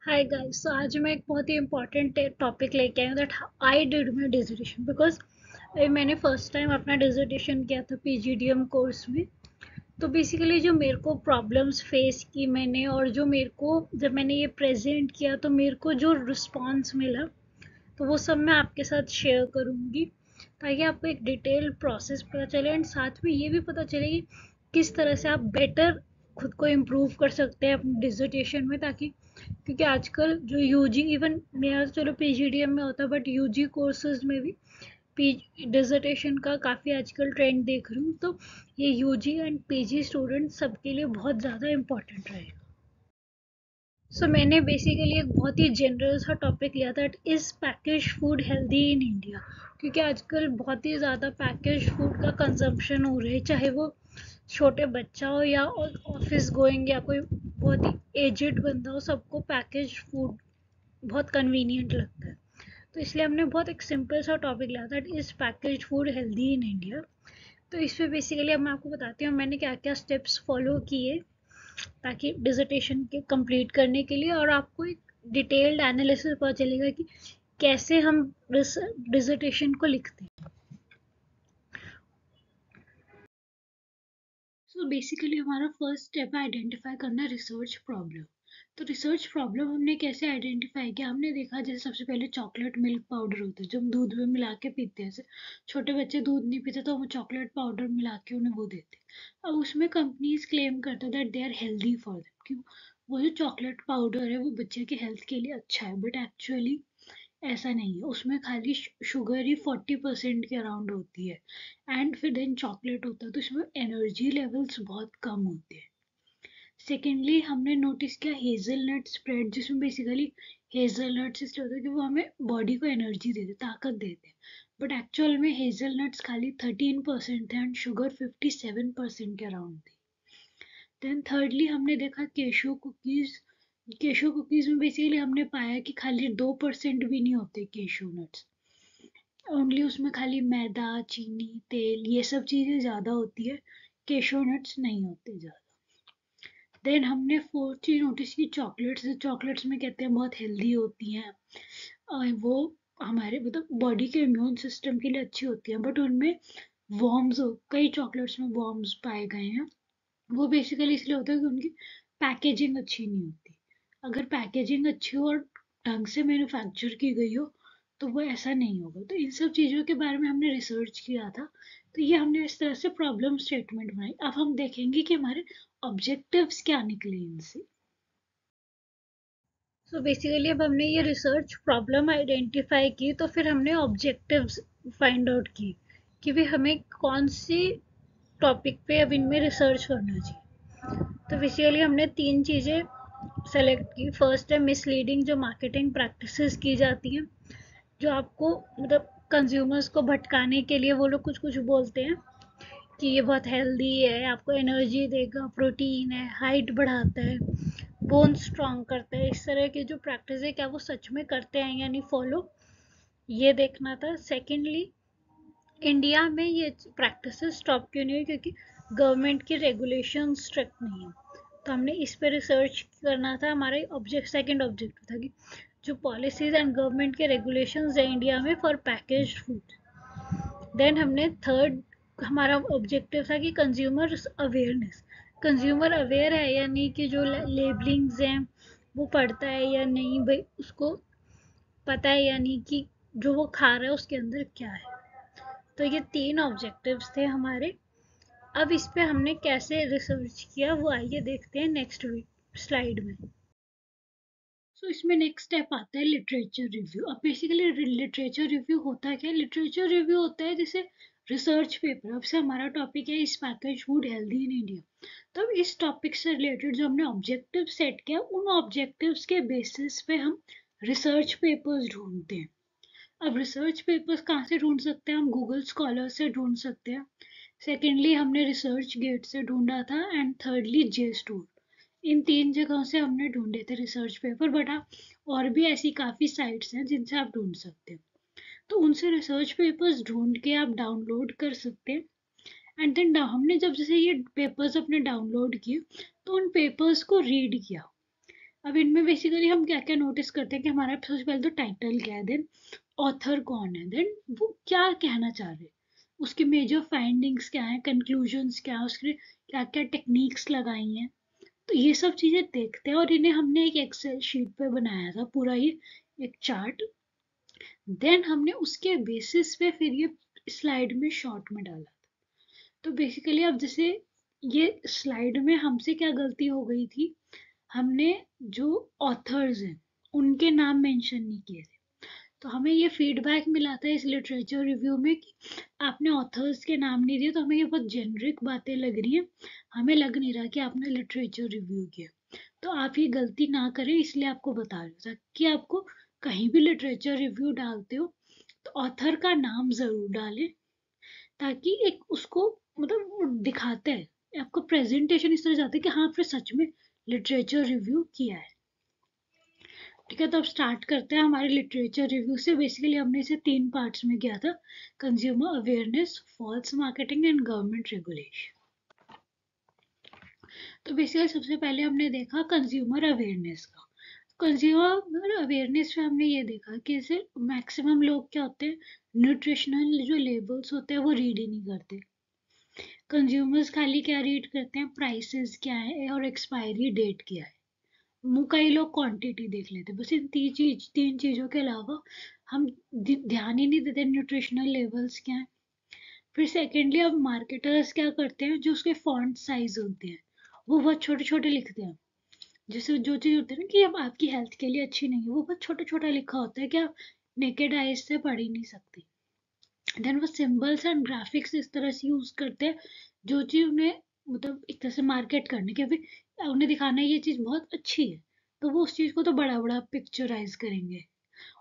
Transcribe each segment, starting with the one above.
Hi guys. सो आज मैं एक बहुत ही इंपॉर्टेंट टॉपिक लेके आई हूँ that I did my dissertation because मैंने फर्स्ट टाइम अपना डिजर्टेशन किया था पीजीडीएम कोर्स में। तो बेसिकली जो मेरे को प्रॉब्लम्स फेस की मैंने और जो मेरे को जब मैंने ये प्रेजेंट किया तो मेरे को जो रिस्पॉन्स मिला तो वो सब मैं आपके साथ शेयर करूँगी ताकि आपको एक डिटेल प्रोसेस पता चले एंड साथ में ये भी पता चले कि किस तरह से आप बेटर खुद को इम्प्रूव कर सकते हैं अपने डिजर्टेशन में। ताकि क्योंकि आजकल जो यूजी इवन मेरा तो चलो पीजीडीएम में होता है बट यूजी कोर्सेज में भी पी डिजर्टेशन का काफ़ी आजकल ट्रेंड देख रही हूँ। तो ये यूजी एंड पीजी स्टूडेंट सबके लिए बहुत ज़्यादा इम्पोर्टेंट रहेगा। मैंने बेसिकली एक बहुत ही जनरल सा टॉपिक लिया था, is package food healthy in India. क्योंकि आजकल बहुत ही ज़्यादा पैकेज फूड का कंजम्पशन हो रहा है, चाहे वो छोटे बच्चा हो या ऑफिस गोइंग या कोई बहुत ही एजेड बंदा हो, सबको पैकेज फूड बहुत कन्वीनियंट लगता है। तो इसलिए हमने बहुत एक सिंपल सा टॉपिक लिया था, is package food healthy in India. तो इस पे बेसिकली अब मैं आपको बताती हूँ मैंने क्या क्या स्टेप्स फॉलो किए ताकि डिसर्टेशन के कंप्लीट करने के लिए, और आपको एक डिटेल्ड एनालिसिस पता चलेगा कि कैसे हम डिसर्टेशन को लिखते हैं। बेसिकली हमारा फर्स्ट स्टेप है आइडेंटिफाई करना रिसर्च प्रॉब्लम। तो रिसर्च प्रॉब्लम हमने कैसे आइडेंटिफाई किया, हमने देखा जैसे सबसे पहले चॉकलेट मिल्क पाउडर होता है जो हम दूध में मिला के पीते हैं। जैसे छोटे बच्चे दूध नहीं पीते तो हम चॉकलेट पाउडर मिला के उन्हें वो देते हैं। अब उसमें कंपनीज क्लेम करते हैं that they are healthy for them, कि वो जो चॉकलेट पाउडर है वो बच्चे के हेल्थ के लिए अच्छा है, बट एक्चुअली ऐसा नहीं है। उसमें खाली शुगर ही 40% के अराउंड होती है एंड फिर देन चॉकलेट होता है तो इसमें एनर्जी लेवल्स बहुत कम होते हैं। सेकेंडली हमने नोटिस किया हेजलनट स्प्रेड, जिसमें बेसिकली हेजलनट्स इसलिए होता है कि वो हमें बॉडी को एनर्जी देते, ताकत देते हैं, बट एक्चुअल में हेजलनट्स खाली 13% थे एंड शुगर 57% के अराउंड थी। देन थर्डली हमने देखा केशू कुकीज में बेसिकली हमने पाया कि खाली 2% भी नहीं होते केशू नट्स। ओनली उसमें खाली मैदा, चीनी, तेल ये सब चीज़ें ज़्यादा होती है, केशू नट्स नहीं होते ज़्यादा। देन हमने फोर्थ चीज़ नोटिस की, चॉकलेट्स में कहते हैं बहुत हेल्दी होती हैं और वो हमारे मतलब बॉडी के इम्यून सिस्टम के लिए अच्छी होती हैं, बट उनमें वॉर्म्स, कई चॉकलेट्स में वॉर्म्स पाए गए हैं। वो बेसिकली इसलिए होता है कि उनकी पैकेजिंग अच्छी नहीं होती। अगर पैकेजिंग अच्छी हो और ढंग से मैन्युफैक्चर की गई हो तो वो ऐसा नहीं होगा। तो इन सब चीज़ों के बारे में हमने रिसर्च किया था। तो ये हमने इस तरह से प्रॉब्लम स्टेटमेंट बनाई। अब हम देखेंगे कि हमारे ऑब्जेक्टिव्स क्या निकले इनसे। बेसिकली अब हमने ये रिसर्च प्रॉब्लम आइडेंटिफाई की तो फिर हमने ऑब्जेक्टिव्स फाइंड आउट की कि भी हमें कौन सी टॉपिक पे अब इनमें रिसर्च करना चाहिए। तो बेसिकली हमने तीन चीज़ें सेलेक्ट की। फर्स्ट है मिसलीडिंग जो मार्केटिंग प्रैक्टिसेस की जाती हैं, जो आपको मतलब कंज्यूमर्स को भटकाने के लिए वो लोग कुछ कुछ बोलते हैं कि ये बहुत हेल्दी है, आपको एनर्जी देगा, प्रोटीन है, हाइट बढ़ाता है, बोन स्ट्रांग करता है। इस तरह की जो प्रैक्टिस है क्या वो सच में करते हैं या नहीं फॉलो, ये देखना था। सेकेंडली इंडिया में ये प्रैक्टिसेस स्टॉप क्यों नहीं हुई, क्योंकि गवर्नमेंट की रेगुलेशन स्ट्रिक्ट नहीं है। तो हमने इस पे रिसर्च करना था। हमारा सेकंड ऑब्जेक्टिव था कि जो पॉलिसीज एंड गवर्नमेंट के रेगुलेशंस है इंडिया में फॉर पैकेज फूड। देन हमने थर्ड हमारा ऑब्जेक्टिव था कि कंज्यूमर अवेयरनेस, कंज्यूमर अवेयर है या नहीं, कि जो लेबलिंग्स हैं वो पढ़ता है या नहीं, भाई उसको पता है या नहीं कि जो वो खा रहा है उसके अंदर क्या है। तो ये तीन ऑब्जेक्टिव्स थे हमारे। अब इस पे हमने कैसे रिसर्च किया वो आइए देखते हैं नेक्स्ट स्लाइड में। इसमें नेक्स्ट स्टेप आता है लिटरेचर रिव्यू। अब बेसिकली लिटरेचर रिव्यू होता है क्या, लिटरेचर रिव्यू होता है जैसे रिसर्च पेपर। अब से हमारा टॉपिक है इस package food healthy in India. तो इस टॉपिक से रिलेटेड जो हमने ऑब्जेक्टिव सेट किया उन ऑब्जेक्टिव्स के बेसिस पे हम रिसर्च पेपर्स ढूंढते हैं। अब रिसर्च पेपर्स कहाँ से ढूंढ सकते हैं, हम गूगल स्कॉलर से ढूंढ सकते हैं। सेकेंडली हमने रिसर्च गेट से ढूंढा था एंड थर्डली जे स्टोर। इन तीन जगहों से हमने ढूंढे थे रिसर्च पेपर, बट आप और भी ऐसी काफ़ी साइट्स हैं जिनसे आप ढूंढ सकते हो। तो उनसे रिसर्च पेपर्स ढूंढ के आप डाउनलोड कर सकते हैं। एंड देन हमने जब जैसे ये पेपर्स अपने डाउनलोड किए तो उन पेपर्स को रीड किया। अब इनमें बेसिकली हम क्या क्या नोटिस करते हैं कि हमारा सबसे पहले तो टाइटल क्या है, देन ऑथर कौन है, देन वो क्या कहना चाह रहे हैं, उसके मेजर फाइंडिंग्स क्या है, कंक्लूजन्स क्या है, उसके क्या क्या टेक्निक्स लगाई हैं। तो ये सब चीजें देखते हैं और इन्हें हमने एक एक्सेल शीट पे बनाया था पूरा ये एक चार्ट। देन हमने उसके बेसिस पे फिर ये स्लाइड में शॉर्ट में डाला। तो बेसिकली अब जैसे ये स्लाइड में हमसे क्या गलती हो गई थी, हमने जो ऑथर्स हैं उनके नाम मेंशन नहीं किए थे। तो हमें ये फीडबैक मिला था इस लिटरेचर रिव्यू में कि आपने ऑथर्स के नाम नहीं दिए, तो हमें ये बहुत जेनरिक बातें लग रही हैं, हमें लग नहीं रहा कि आपने लिटरेचर रिव्यू किया। तो आप ये गलती ना करें, इसलिए आपको बता रही हूँ कि आपको कहीं भी लिटरेचर रिव्यू डालते हो तो ऑथर का नाम जरूर डालें, ताकि एक उसको मतलब वो दिखाते हैं, आपको प्रेजेंटेशन इस तरह जाता है कि हाँ आपने सच में लिटरेचर रिव्यू किया है। ठीक है, तो अब स्टार्ट करते हैं हमारे लिटरेचर रिव्यू से। बेसिकली हमने इसे 3 पार्ट्स में किया था, consumer awareness, false marketing and government regulation. तो बेसिकली सबसे पहले हमने देखा कंज्यूमर अवेयरनेस का। कंज्यूमर अवेयरनेस में हमने ये देखा कि जैसे मैक्सिमम लोग क्या होते हैं, न्यूट्रिशनल जो लेबल्स होते हैं वो रीड ही नहीं करते। कंज्यूमर्स खाली क्या रीड करते हैं, प्राइसेस क्या है और एक्सपायरी डेट क्या है। कई लोग क्वांटिटी देख लेते हैं, बस इन तीन चीजों के अलावा हम ध्यान ही नहीं देते न्यूट्रिशनल लेवल्स क्या है। फिर सेकेंडली अब मार्केटर्स क्या करते हैं, जो उसके फॉन्ट साइज होते हैं वो बहुत छोटे छोटे लिखते हैं। जैसे जो चीज होती है ना कि अब आपकी हेल्थ के लिए अच्छी नहीं है, वो बहुत छोटा छोटा लिखा होता है कि आप नेकेड आइज से पढ़ ही नहीं सकती। देन वो सिंबल्स एंड ग्राफिक्स इस तरह से यूज करते हैं, जो चीज उन्हें मतलब एक तरह से मार्केट करने के भी उन्हें दिखाना है ये चीज बहुत अच्छी है, तो वो उस चीज को तो बड़ा बड़ा पिक्चराइज करेंगे।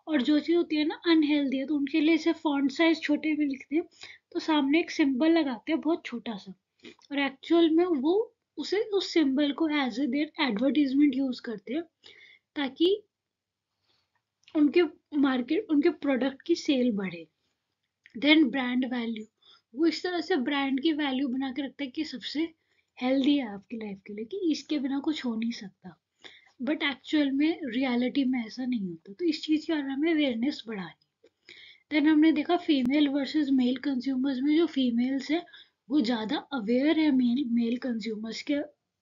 और जो चीज होती है ना अनहेल्दी है, तो उनके लिए सिर्फ फॉन्ट साइज छोटे में लिखते हैं, तो सामने एक सिंबल लगाते हैं बहुत छोटा सा, और एक्चुअल में वो उसे उस सिंबल को as a their advertisement use करते हैं, ताकि उनके मार्केट उनके प्रोडक्ट की सेल बढ़े। देन ब्रांड वैल्यू, वो इस तरह से ब्रांड की वैल्यू बना के रखता है कि सबसे हेल्दी है आपकी लाइफ के लिए, कि इसके बिना कुछ हो नहीं सकता। बट एक्चुअल में रियलिटी में ऐसा नहीं होता, तो इस चीज़ के बारे में हमें अवेयरनेस बढ़ानी। देन हमने देखा फीमेल वर्सेस मेल कंज्यूमर्स में जो फीमेल्स है वो ज़्यादा अवेयर है मेल मेल कंज्यूमर्स के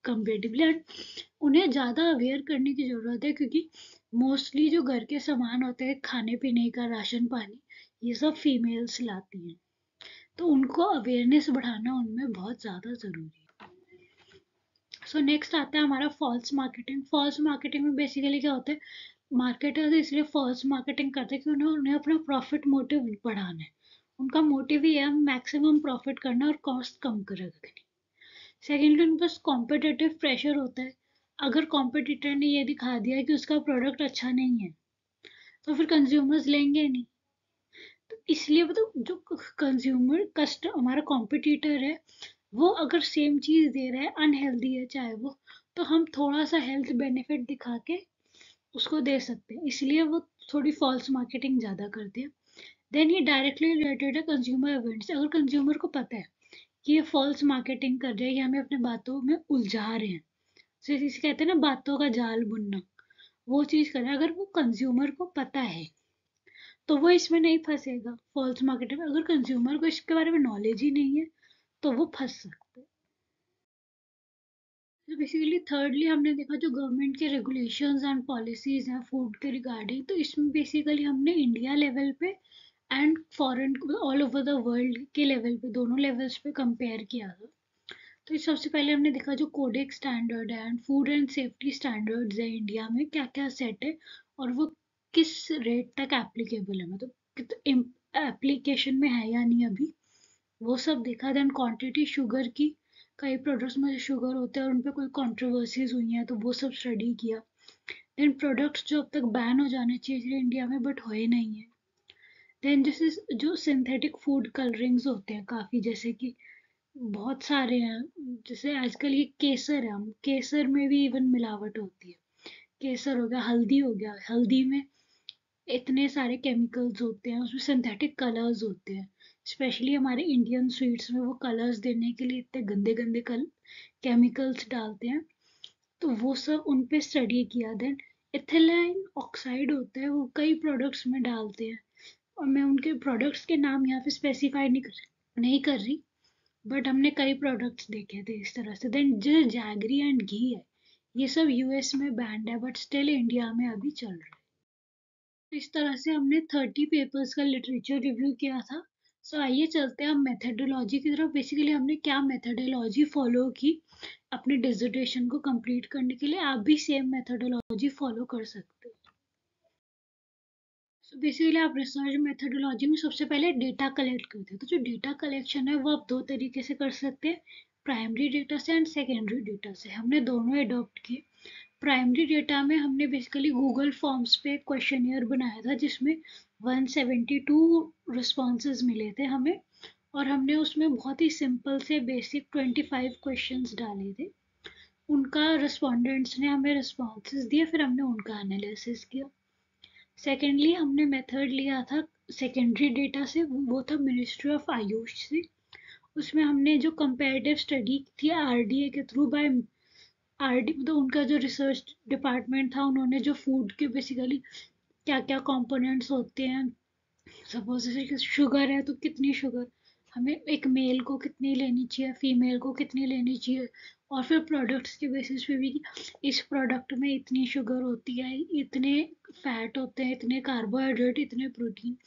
कंपेरेटिवली, एंड उन्हें ज़्यादा अवेयर करने की ज़रूरत है, क्योंकि मोस्टली जो घर के सामान होते हैं, खाने पीने का, राशन पानी, ये सब फीमेल्स लाती हैं। तो उनको अवेयरनेस बढ़ाना उनमें बहुत ज़्यादा ज़रूरी है। सो नेक्स्ट आता है हमारा फॉल्स मार्केटिंग। फॉल्स मार्केटिंग में बेसिकली क्या होता है, मार्केटर्स इसलिए फॉल्स मार्केटिंग करते हैं कि उन्हें अपना प्रॉफिट मोटिव बढ़ाना है। उनका मोटिव ही है मैक्सिमम प्रॉफिट करना और कॉस्ट कम कर रखनी। सेकेंडली उनके पास कॉम्पिटिटिव प्रेशर होता है। अगर कॉम्पिटिटर ने ये दिखा दिया कि उसका प्रोडक्ट अच्छा नहीं है, तो फिर कंज्यूमर्स लेंगे नहीं। तो इसलिए मतलब जो कंज्यूमर कस्ट हमारा कॉम्पिटिटर है, वो अगर सेम चीज दे रहा है, अनहेल्दी है चाहे वो, तो हम थोड़ा सा हेल्थ बेनिफिट दिखा के उसको दे सकते हैं, इसलिए वो थोड़ी फॉल्स मार्केटिंग ज्यादा करते हैं। देन ये डायरेक्टली रिलेटेड है कंज्यूमर अवेयरनेस। अगर कंज्यूमर को पता है कि ये फॉल्स मार्केटिंग कर रहे हैं, ये हमें अपने बातों में उलझा रहे हैं, जैसे इसे कहते हैं ना बातों का जाल बुनना, वो चीज करें, अगर वो कंज्यूमर को पता है तो वो इसमें नहीं फंसेगा फॉल्स मार्केटिंग में। अगर कंज्यूमर को इसके बारे में नॉलेज ही नहीं है तो वो फंस सकते हैं। तो बेसिकली थर्डली हमने देखा जो गवर्नमेंट के रेगुलेशंस एंड पॉलिसीज हैं फूड के रिगार्डिंग, तो इसमें बेसिकली हमने इंडिया लेवल पे and foreign all over the world के लेवल पे, दोनों लेवल्स पे कंपेयर किया था। तो इस सबसे पहले हमने देखा जो कोडेक्स स्टैंडर्ड है and food and safety standards है इंडिया में क्या क्या सेट है, और वो किस रेट तक एप्लीकेबल है, मतलब एप्लीकेशन में है या नहीं अभी, वो सब देखा। देन क्वांटिटी शुगर की, कई प्रोडक्ट्स में शुगर होते हैं और उन पे कोई कंट्रोवर्सीज हुई हैं, तो वो सब स्टडी किया। देन प्रोडक्ट्स जो अब तक बैन हो जाने चाहिए इंडिया में बट हुए नहीं है। देन जैसे जो सिंथेटिक फूड कलरिंग्स होते हैं काफ़ी, जैसे कि बहुत सारे हैं, जैसे आजकल ये केसर है, हम केसर में भी इवन मिलावट होती है। केसर हो गया, हल्दी हो गया, हल्दी में इतने सारे केमिकल्स होते हैं, उसमें सिंथेटिक कलर्स होते हैं। स्पेशली हमारे इंडियन स्वीट्स में वो कलर्स देने के लिए इतने गंदे गंदे केमिकल्स डालते हैं। तो वो सब उन पे स्टडी किया। देन इथिलीन ऑक्साइड होता है, वो कई प्रोडक्ट्स में डालते हैं, और मैं उनके प्रोडक्ट्स के नाम यहाँ पे स्पेसिफाई नहीं कर रही, बट हमने कई प्रोडक्ट्स देखे थे इस तरह से। देन जो जैगरी एंड घी है, ये सब यूएस में बैंड है, बट स्टिल इंडिया में अभी चल रहा है। इस तरह से हमने 30 पेपर्स का लिटरेचर रिव्यू किया था। सो आइए चलते हैं हम मेथडोलॉजी की तरफ। बेसिकली हमने क्या मेथडोलॉजी फॉलो की अपने डिसर्टेशन को कंप्लीट करने के लिए, आप भी सेम मेथडोलॉजी फॉलो कर सकते हो। सो बेसिकली आप रिसर्च मेथडोलॉजी में सबसे पहले डेटा कलेक्ट करते हैं। तो जो डेटा कलेक्शन है वो आप दो तरीके से कर सकते हैं, प्राइमरी डेटा से एंड सेकेंडरी डेटा से। हमने दोनों अडॉप्ट किए। प्राइमरी डेटा में हमने बेसिकली गूगल फॉर्म्स पे एक क्वेश्चनियर बनाया था जिसमें 172 रिस्पॉन्सेज मिले थे हमें, और हमने उसमें बहुत ही सिंपल से बेसिक 25 क्वेश्चंस डाले थे। उनका रिस्पोंडेंट्स ने हमें रिस्पॉन्सेज दिए, फिर हमने उनका एनालिसिस किया। सेकेंडली हमने मेथड लिया था सेकेंडरी डेटा से, वो था मिनिस्ट्री ऑफ आयुष से। उसमें हमने जो कंपेरेटिव स्टडी थी आरडीए के थ्रू बाय आरडी, तो उनका जो रिसर्च डिपार्टमेंट था, उन्होंने जो फूड के बेसिकली क्या क्या कंपोनेंट्स होते हैं, सपोज जैसे शुगर है तो कितनी शुगर हमें एक मेल को कितनी लेनी चाहिए, फीमेल को कितनी लेनी चाहिए, और फिर प्रोडक्ट्स के बेसिस पे भी इस प्रोडक्ट में इतनी शुगर होती है, इतने फैट होते हैं, इतने कार्बोहाइड्रेट, इतने प्रोटीन।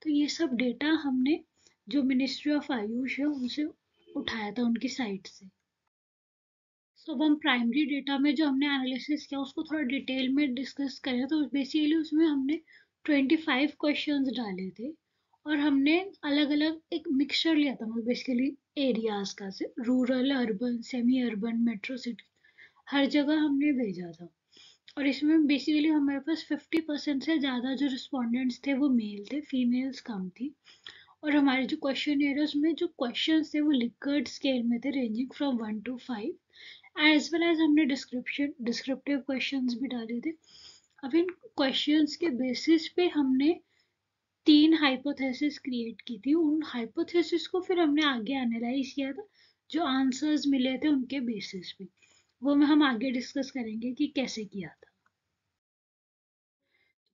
तो ये सब डेटा हमने जो मिनिस्ट्री ऑफ आयुष है उनसे उठाया था, उनकी साइट से। सो अब हम प्राइमरी डेटा में जो हमने एनालिसिस किया उसको थोड़ा डिटेल में डिस्कस करें, तो बेसिकली उसमें हमने 25 क्वेश्चंस डाले थे, और हमने अलग अलग एक मिक्सचर लिया था, मतलब बेसिकली एरियाज का, से rural, urban, semi urban, metro city, हर जगह हमने भेजा था। और इसमें बेसिकली हमारे पास 50% से ज़्यादा जो रिस्पोंडेंट्स थे वो मेल थे, फीमेल्स कम थी। और हमारे जो क्वेश्चन एरियाज में जो क्वेश्चंस थे वो लिकर्ट स्केल में थे, ranging from 1 to 5, as well as हमने डिस्क्रिप्टिव क्वेश्चंस भी डाले थे। अब इन क्वेश्चंस के बेसिस पे हमने 3 हाइपोथेसिस क्रिएट की थी। उन हाइपोथेसिस को फिर हमने आगे एनालाइज किया था, जो आंसर्स मिले थे उनके बेसिस पे, वो में हम आगे डिस्कस करेंगे कि कैसे किया था।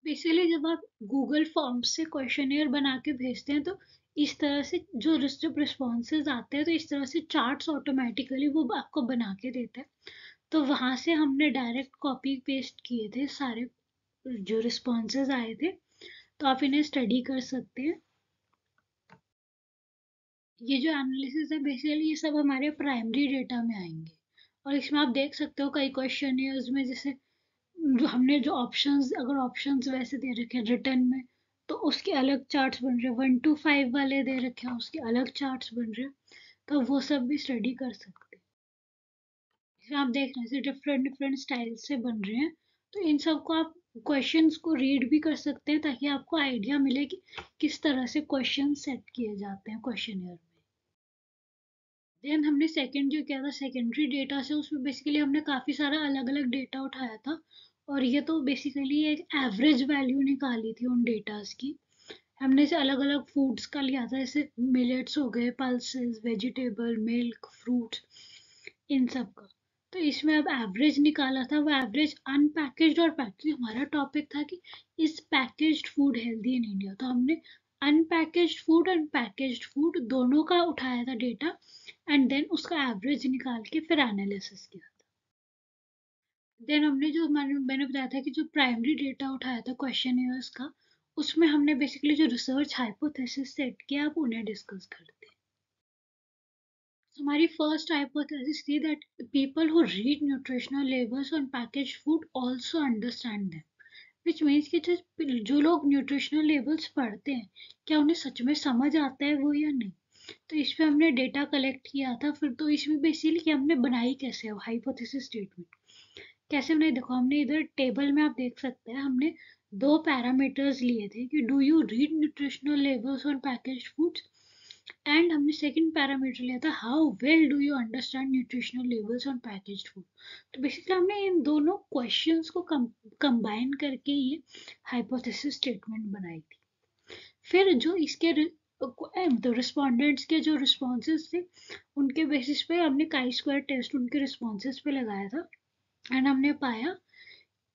बेसिकली जब आप गूगल फॉर्म से क्वेश्चनियर बना के भेजते हैं, तो इस तरह से जो रिस्पॉन्सेज आते हैं, तो इस तरह से चार्ट्स ऑटोमेटिकली वो आपको बना के देता है। तो वहां से हमने डायरेक्ट कॉपी पेस्ट किए थे सारे जो रिस्पॉन्सेज आए थे, तो आप इन्हें स्टडी कर सकते हैं। ये जो एनालिसिस है बेसिकली ये सब हमारे प्राइमरी डेटा में आएंगे, और इसमें आप देख सकते हो कई क्वेश्चन में जैसे जो हमने जो ऑप्शंस, अगर ऑप्शंस वैसे दे रखे हैं रिटर्न में, तो उसके अलग चार्ट्स बन रहे हैं, 1 to 5 वाले दे रखे हैं उसके अलग चार्ट्स बन रहे हैं, तो वो सब भी स्टडी कर सकते हैं। इसमें आप देख रहे हैं डिफरेंट डिफरेंट स्टाइल से बन रहे हैं, तो इन सब को आप क्वेश्चंस को रीड भी कर सकते हैं, ताकि आपको आइडिया मिले कि किस तरह से क्वेश्चन सेट किए जाते हैं क्वेश्चनियर में। देन हमने सेकंड जो किया था सेकेंडरी डेटा से, उसमें बेसिकली हमने काफ़ी सारा अलग अलग डेटा उठाया था, और ये तो बेसिकली एक एवरेज वैल्यू निकाली थी उन डेटास की। हमने से अलग अलग फूड्स का लिया था, जैसे मिलेट्स हो गए, पल्सेस, वेजिटेबल, मिल्क, फ्रूट्स, इन सब का। तो इसमें अब एवरेज निकाला था, वो एवरेज अनपैकेज्ड और पैकेज, हमारा टॉपिक था कि इस packaged food healthy in India, तो हमने अनपैकेज्ड फूड एंड पैकेज्ड फूड दोनों का उठाया था डेटा, एंड देन उसका एवरेज निकाल के फिर एनालिसिस किया था। देन हमने जो मैंने बताया था कि जो प्राइमरी डेटा उठाया था क्वेश्चन का, उसमें हमने बेसिकली जो रिसर्च हाइपोथेसिस सेट किया, आप उन्हें डिस्कस करते हैं। So, हमारी फर्स्ट हाइपोथेसिस थी that people who read nutritional labels on packaged food also understand them, which means कि जो लोग न्यूट्रिशनल लेबल्स पढ़ते हैं, क्या उन्हें सच में समझ आता है वो या नहीं। तो इस पे हमने डेटा कलेक्ट किया था। फिर तो इसमें बेसिकली हमने बनाई कैसे हाइपोथेसिस स्टेटमेंट, कैसे हमने, देखो हमने इधर टेबल में आप देख सकते हैं, हमने दो पैरामीटर्स लिए थे कि do you read nutritional labels on packaged foods, and हमने सेकंड पैरामीटर लिया था how well do you understand nutritional labels on packaged food. तो बेसिकली हमने इन दोनों क्वेश्चंस को कंबाइन करके ये हाइपोथेसिस स्टेटमेंट बनाई थी। फिर जो इसके तो रिस्पोंडेंट्स के जो रिस्पॉन्सेज थे, उनके बेसिस पे हमने काई स्क्वायर टेस्ट उनके रिस्पॉन्सेज पे लगाया था, एंड हमने पाया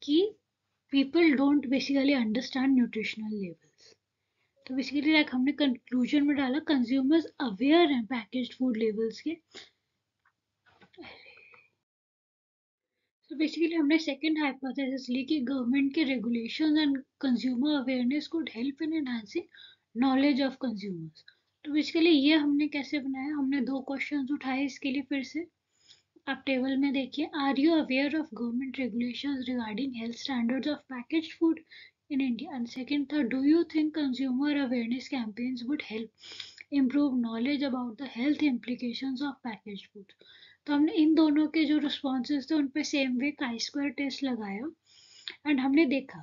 कि people don't basically understand nutritional levels. तो बेसिकली लाइक हमने कंक्लूजन में डाला कंज्यूमर्स अवेयर हैं पैकेज्ड फूड लेवल्स के। तो बेसिकली हमने सेकंड हाइपोथेसिस ली कि गवर्नमेंट के regulations and consumer awareness could help in enhancing knowledge of consumers. तो बेसिकली ये हमने कैसे बनाया, हमने दो क्वेश्चंस उठाए इसके लिए। फिर से आप टेबल में देखिए, are you aware of government regulations regarding health standards of packaged food in India? And second था, do you think consumer awareness campaigns would help improve knowledge about the health implications of packaged food? तो हमने इन दोनों के जो responses थे उन पे same way काई स्क्वायर टेस्ट लगाया एंड हमने देखा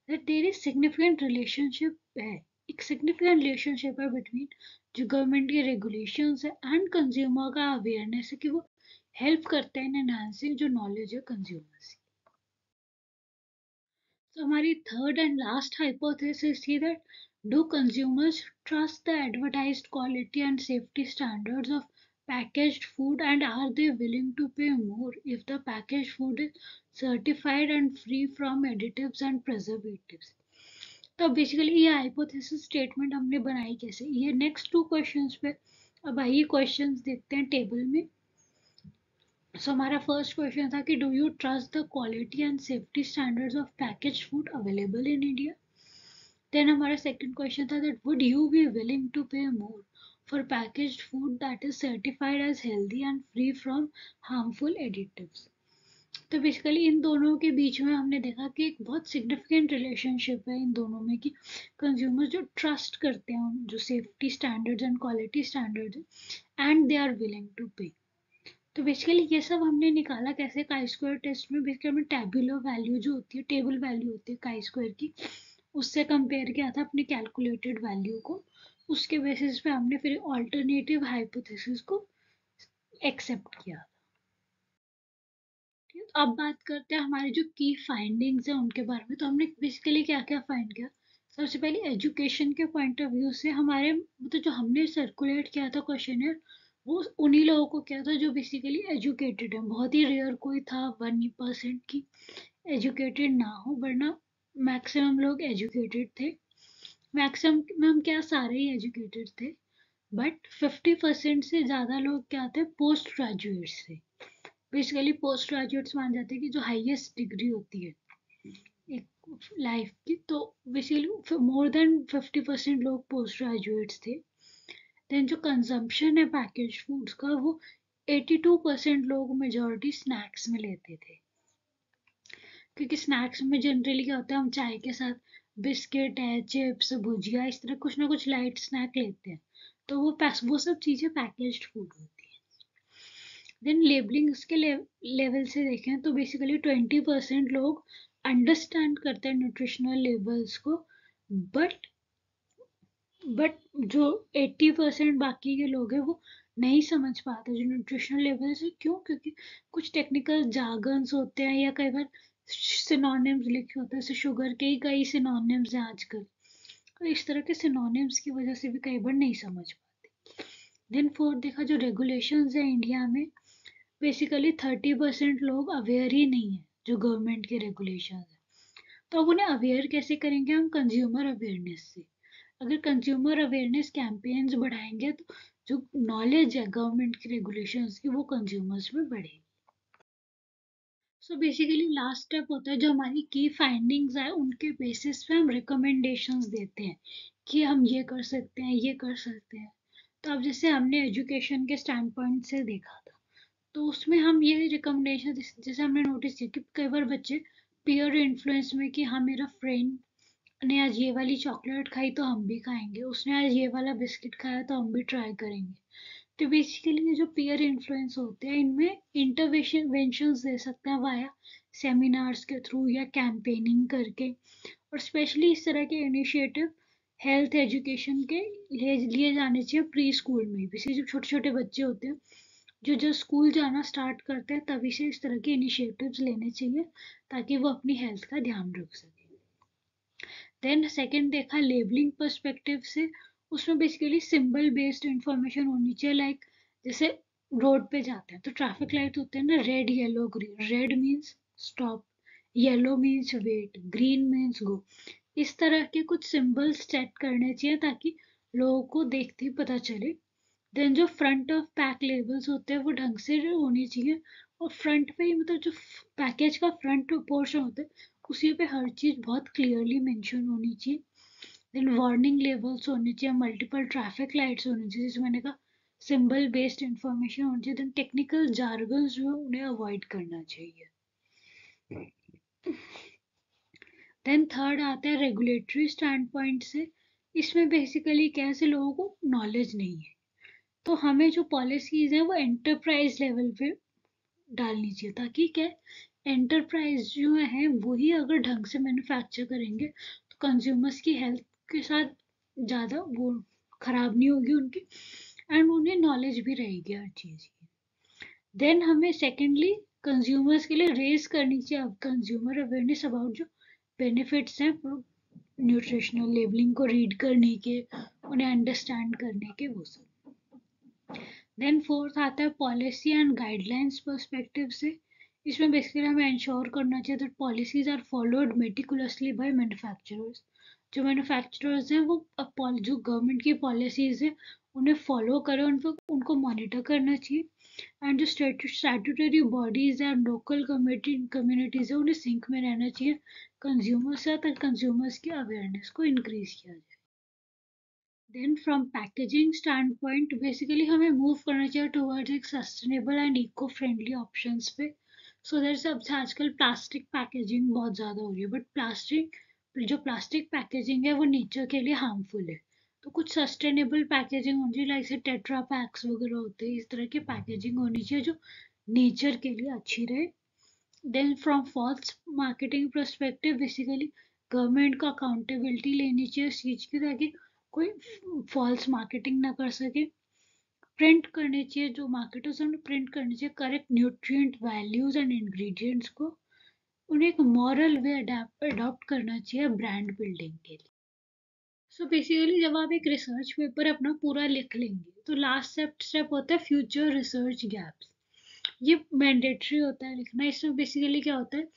that there is significant relationship है, एक सिग्निफिकेंट रिलेशनशिप है बिटवीन जो गवर्नमेंट के रेगुलेशंस है एंड कंज्यूमर का अवेयरनेस है कि वो हेल्प करते हैं इन एनहांसिंग जो नॉलेज है कंज्यूमर्स। So हमारी थर्ड एंड लास्ट हाइपोथेसिस थी that do consumers trust the advertised quality and safety standards of packaged food, and are they willing to pay more if the packaged food is certified and free from additives and preservatives? तो basically ये hypothesis statement हमने बनाई कैसे, ये next two questions पे। अब आइए questions देखते हैं टेबल में। सो हमारा फर्स्ट क्वेश्चन था कि do you trust the quality and safety standards of packaged food available in India? Then हमारा सेकंड क्वेश्चन था that would you be willing to pay more for packaged food that is certified as healthy and free from harmful additives? तो basically इन दोनों के बीच में हमने देखा कि एक बहुत सिग्निफिकेंट रिलेशनशिप है इन दोनों में कि कंज्यूमर जो ट्रस्ट करते हैं जो safety standards and quality standards and they are willing to pay. तो बेसिकली ये सब हमने निकाला कैसे, काई स्क्वायर टेस्ट में बेसिकली हमने टेबुलर वैल्यू जो होती है, टेबल वैल्यू होती है काई स्क्वायर की, उससे कंपेयर किया था अपने कैलकुलेटेड वैल्यू को। उसके बेसिस पे हमने फिर ऑल्टरनेटिव हाइपोथेसिस को एक्सेप्ट किया। ठीक है, तो अब बात करते हैं हमारे जो की फाइंडिंग्स हैं उनके बारे में। तो हमने बेसिकली क्या क्या फाइंड किया। सबसे पहले एजुकेशन के पॉइंट ऑफ व्यू से हमारे मतलब जो हमने सर्कुलेट किया था क्वेश्चन वो उन्हीं लोगों को किया था जो बेसिकली एजुकेटेड है। बहुत ही रेयर कोई था 1% की एजुकेटेड ना हो, वरना मैक्सिमम लोग एजुकेटेड थे। मैक्सिमम क्या, सारे ही एजुकेटेड थे, बट 50% से ज़्यादा लोग क्या थे, पोस्ट ग्रेजुएट्स थे। बेसिकली पोस्ट ग्रेजुएट्स मान जाते हैं कि जो हाईएस्ट डिग्री होती है एक लाइफ की, तो बेसिकली मोर देन 50% लोग पोस्ट ग्रेजुएट्स थे। देन जो कंजम्पशन है पैकेज फूड्स का वो 82% लोग मेजॉरिटी स्नैक्स में लेते थे, क्योंकि स्नैक्स में जनरली क्या होता है, हम चाय के साथ बिस्किट है, चिप्स, भुजिया, इस तरह कुछ ना कुछ लाइट स्नैक लेते हैं, तो वो सब चीज़ें पैकेज्ड फूड होती है। देन लेबलिंग के लेवल से देखें तो बेसिकली 20% लोग अंडरस्टैंड करते हैं न्यूट्रिशनल लेबल्स को, बट बट जो 80% बाकी के लोग हैं वो नहीं समझ पाते जो न्यूट्रिशनल लेवल्स है। क्यों? क्योंकि कुछ टेक्निकल जार्गन्स होते हैं या कई बार सिनोनिम्स लिखे होते हैं, जैसे शुगर के ही कई सिनोनिम्स हैं आजकल, तो इस तरह के सिनोनिम्स की वजह से भी कई बार नहीं समझ पाते। देन फोर्थ देखा, जो रेगुलेशंस है इंडिया में, बेसिकली 30% लोग अवेयर ही नहीं है जो गवर्नमेंट के रेगुलेशन है। तो अब उन्हें अवेयर कैसे करेंगे हम? कंज्यूमर अवेयरनेस से। अगर कंज्यूमर अवेयरनेस कैंपेन्स बढ़ाएंगे तो जो नॉलेज है गवर्नमेंट के रेगुलेशंस की वो कंज्यूमर्स में बढ़ेगी। सो बेसिकली लास्ट स्टेप होता है जो हमारी की फाइंडिंग्स है उनके बेसिस पे हम रिकमेंडेशंस देते हैं कि हम ये कर सकते हैं, ये कर सकते हैं। तो अब जैसे हमने एजुकेशन के स्टैंड पॉइंट से देखा था, तो उसमें हम ये रिकमेंडेशन जैसे हमने नोटिस किया कि कई बार बच्चे पीयर इन्फ्लुएंस में कि हाँ मेरा फ्रेंड ने आज ये वाली चॉकलेट खाई तो हम भी खाएंगे, उसने आज ये वाला बिस्किट खाया तो हम भी ट्राई करेंगे। तो बेसिकली ये जो पीयर इन्फ्लुएंस होते हैं इनमें इंटरवेंशंस दे सकते हैं वाया सेमिनार्स के थ्रू या कैंपेनिंग करके, और स्पेशली इस तरह के इनिशिएटिव हेल्थ एजुकेशन के लिए जाने चाहिए प्री स्कूल में। बेसिकली जब छोटे छोटे बच्चे होते हैं जो स्कूल जाना स्टार्ट करते हैं तभी से इस तरह के इनिशिएटिव्स लेने चाहिए ताकि वो अपनी हेल्थ का ध्यान रख सके। देन सेकंड देखा लेबलिंग पर्सपेक्टिव से, उसमें बेसिकली सिंबल बेस्ड इंफॉर्मेशन होनी चाहिए। लाइक जैसे रोड पे जाते हैं तो ट्रैफिक लाइट होते हैं ना, red yellow green. Red means stop, yellow means wait, green means go. इस तरह के कुछ सिंबल्स सेट करने चाहिए ताकि लोगों को देखते ही पता चले। देन जो फ्रंट ऑफ पैक लेबल्स होते हैं वो ढंग से होनी चाहिए, और फ्रंट पे ही मतलब जो पैकेज का फ्रंट पोर्शन होता है उसी पे हर चीज़ बहुत क्लियरली मेंशन होनी चाहिए। देन वार्निंग लेबल्स होने चाहिए, मल्टीपल ट्रैफिक लाइट्स होनी चाहिए, जैसे मैंने कहा सिंबल बेस्ड इंफॉर्मेशन होनी चाहिए। देन टेक्निकल जार्गन्स जो है उन्हें अवॉइड करना चाहिए। देन थर्ड आता है रेगुलेटरी स्टैंड पॉइंट से। इसमें बेसिकली कैसे लोगों को नॉलेज नहीं है, तो हमें जो पॉलिसीज है वो एंटरप्राइज लेवल पे डालनी चाहिए, ताकि क्या एंटरप्राइज जो है वही अगर ढंग से मैन्युफैक्चर करेंगे तो कंज्यूमर्स की हेल्थ के साथ ज़्यादा वो खराब नहीं होगी उनकी, एंड उन्हें नॉलेज भी रहेगी हर चीज़ की। देन हमें सेकेंडली कंज्यूमर्स के लिए रेज करनी चाहिए अब कंज्यूमर अवेयरनेस अबाउट जो बेनिफिट्स हैं न्यूट्रिशनल लेबलिंग को रीड करने के, उन्हें अंडरस्टैंड करने के, वो सब। देन फोर्थ आता है पॉलिसी एंड गाइडलाइंस पर्सपेक्टिव से। इसमें बेसिकली हमें इंश्योर करना चाहिए that policies are followed meticulously by manufacturers. जो मैन्युफैक्चरर्स हैं वो जो गवर्नमेंट की पॉलिसीज है उन्हें फॉलो करें, उनको मॉनिटर करना चाहिए। एंड जो statutory bodies and local communities है उन्हें सिंक में रहना चाहिए कंज्यूमर्स से, ताकि कंज्यूमर्स की अवेयरनेस को इंक्रीज किया जाए। Then from packaging stand point basically हमें मूव करना चाहिए टुवर्ड्स एक sustainable and eco friendly options पे। सो दैट अब आजकल प्लास्टिक पैकेजिंग बहुत ज़्यादा हो रही है, बट प्लास्टिक पैकेजिंग है वो नेचर के लिए हार्मफुल है। तो कुछ सस्टेनेबल पैकेजिंग होनी चाहिए, लाइक से टेट्रा पैक्स वगैरह होते हैं, इस तरह की पैकेजिंग होनी चाहिए जो नेचर के लिए अच्छी रहे। Then from false marketing perspective basically government को अकाउंटेबिलिटी लेनी चाहिए इस चीज़ की, ताकि कोई फॉल्स मार्केटिंग ना कर सके। प्रिंट करने चाहिए, जो मार्केटर्स हैं प्रिंट करने चाहिए correct nutrient values and ingredients को। उन्हें एक मॉरल वे अडॉप्ट करना चाहिए ब्रांड बिल्डिंग के लिए। सो बेसिकली जब आप एक रिसर्च पेपर अपना पूरा लिख लेंगे तो लास्ट स्टेप होता है फ्यूचर रिसर्च गैप्स। ये मैंडेटरी होता है लिखना। इसमें बेसिकली क्या होता है,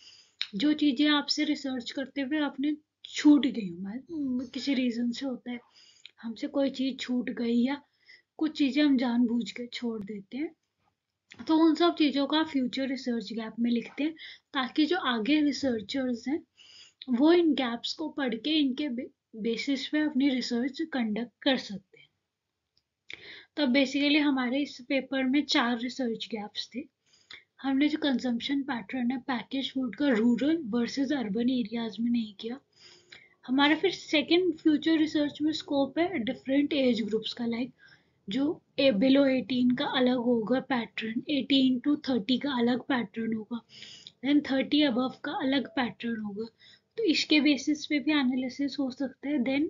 जो चीज़ें आपसे रिसर्च करते हुए आपने छूट गई किसी रीज़न से होता है, हमसे कोई चीज़ छूट गई या कुछ चीज़ें हम जानबूझ के छोड़ देते हैं, तो उन सब चीज़ों का फ्यूचर रिसर्च गैप में लिखते हैं, ताकि जो आगे रिसर्चर्स हैं वो इन गैप्स को पढ़ के इनके बेसिस पे अपनी रिसर्च कंडक्ट कर सकते हैं। तो बेसिकली हमारे इस पेपर में 4 रिसर्च गैप्स थे। हमने जो कंजम्पशन पैटर्न है पैकेज फूड का रूरल वर्सेस अर्बन एरियाज में नहीं किया। हमारा फिर सेकंड फ्यूचर रिसर्च में स्कोप है डिफरेंट एज ग्रुप्स का, लाइक जो बिलो 18 का अलग होगा पैटर्न, 18 टू 30 का अलग पैटर्न होगा, देन 30 अबव का अलग पैटर्न होगा। तो इसके बेसिस पे भी एनालिसिस हो सकता है। देन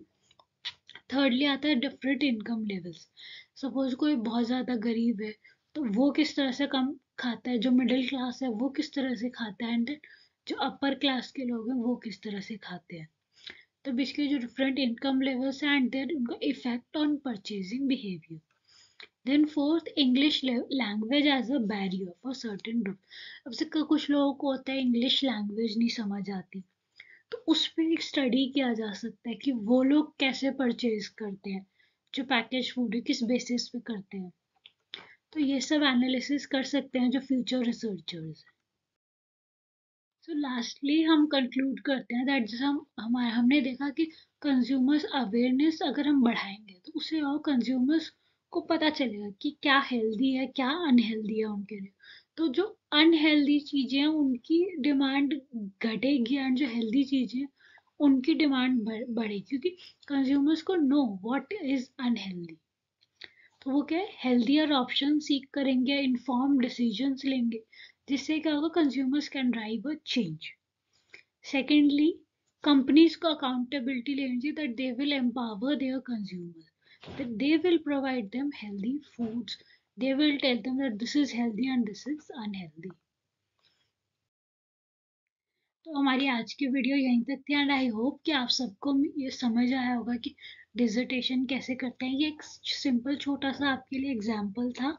थर्डली आता है डिफरेंट इनकम लेवल्स। सपोज कोई बहुत ज़्यादा गरीब है तो वो किस तरह से कम खाता है, जो मिडिल क्लास है वो किस तरह से खाता है, एंड जो अपर क्लास के लोग हैं वो किस तरह से खाते हैं। तो बेसिकली जो डिफरेंट इनकम लेवल्स हैं एंड देयर उनका effect on purchasing behaviour. Then fourth English language as a barrier for certain group. अब से कुछ लोगों को होता है इंग्लिश लैंग्वेज नहीं समझ आती, तो उस पर एक स्टडी किया जा सकता है कि वो लोग कैसे परचेज करते हैं, जो पैकेज फूड है किस बेसिस पे करते हैं। तो ये सब एनालिसिस कर सकते हैं जो फ्यूचर रिसर्चर्स हैं। सो लास्टली हम कंक्लूड करते हैं दैट जैसे हमने देखा कि कंज्यूमर्स अवेयरनेस अगर हम बढ़ाएंगे तो उससे और कंज्यूमर्स को पता चलेगा कि क्या हेल्दी है क्या अनहेल्दी है उनके लिए। तो जो अनहेल्दी चीज़ें हैं उनकी डिमांड घटेगी एंड जो हेल्दी चीज़ें हैं उनकी डिमांड बढ़ेगी, क्योंकि कंज्यूमर्स को नो व्हाट इज अनहेल्दी। तो वो क्या है हेल्दियर ऑप्शन सीख करेंगे, इन्फॉर्म डिसीजंस लेंगे, जिससे क्या होगा consumers can drive a change. Secondly companies को अकाउंटेबिलिटी लेनी चाहिए that they will empower their consumer, that they will provide them healthy foods, they will tell them that this is healthy and this is unhealthy. तो हमारी आज की video यहीं तक थी एंड आई होप कि आप सबको ये समझ आया होगा कि डिजर्टेशन कैसे करते हैं। ये एक सिंपल छोटा सा आपके लिए एग्जाम्पल था,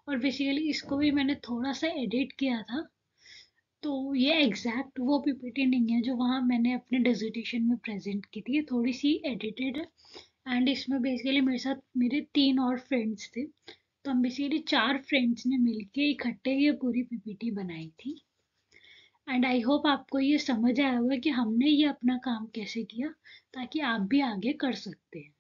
और बेसिकली इसको भी मैंने थोड़ा सा एडिट किया था तो ये एग्जैक्ट वो पीपीटी नहीं है जो वहाँ मैंने अपने डिसर्टेशन में प्रेजेंट की थी, ये थोड़ी सी एडिटेड है। एंड इसमें बेसिकली मेरे साथ मेरे 3 और फ्रेंड्स थे, तो हम बेसिकली 4 फ्रेंड्स ने मिलके इकट्ठे ये पूरी पीपीटी बनाई थी। एंड आई होप आपको ये समझ आया होगा कि हमने ये अपना काम कैसे किया, ताकि आप भी आगे कर सकते हैं।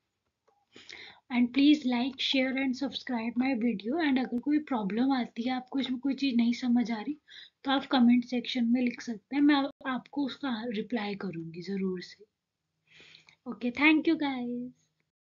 And please like share and subscribe my video. And अगर कोई प्रॉब्लम आती है, आपको इसमें कोई चीज़ नहीं समझ आ रही, तो आप कमेंट सेक्शन में लिख सकते हैं, मैं आपको उसका रिप्लाई करूँगी ज़रूर से। Okay, thank you guys.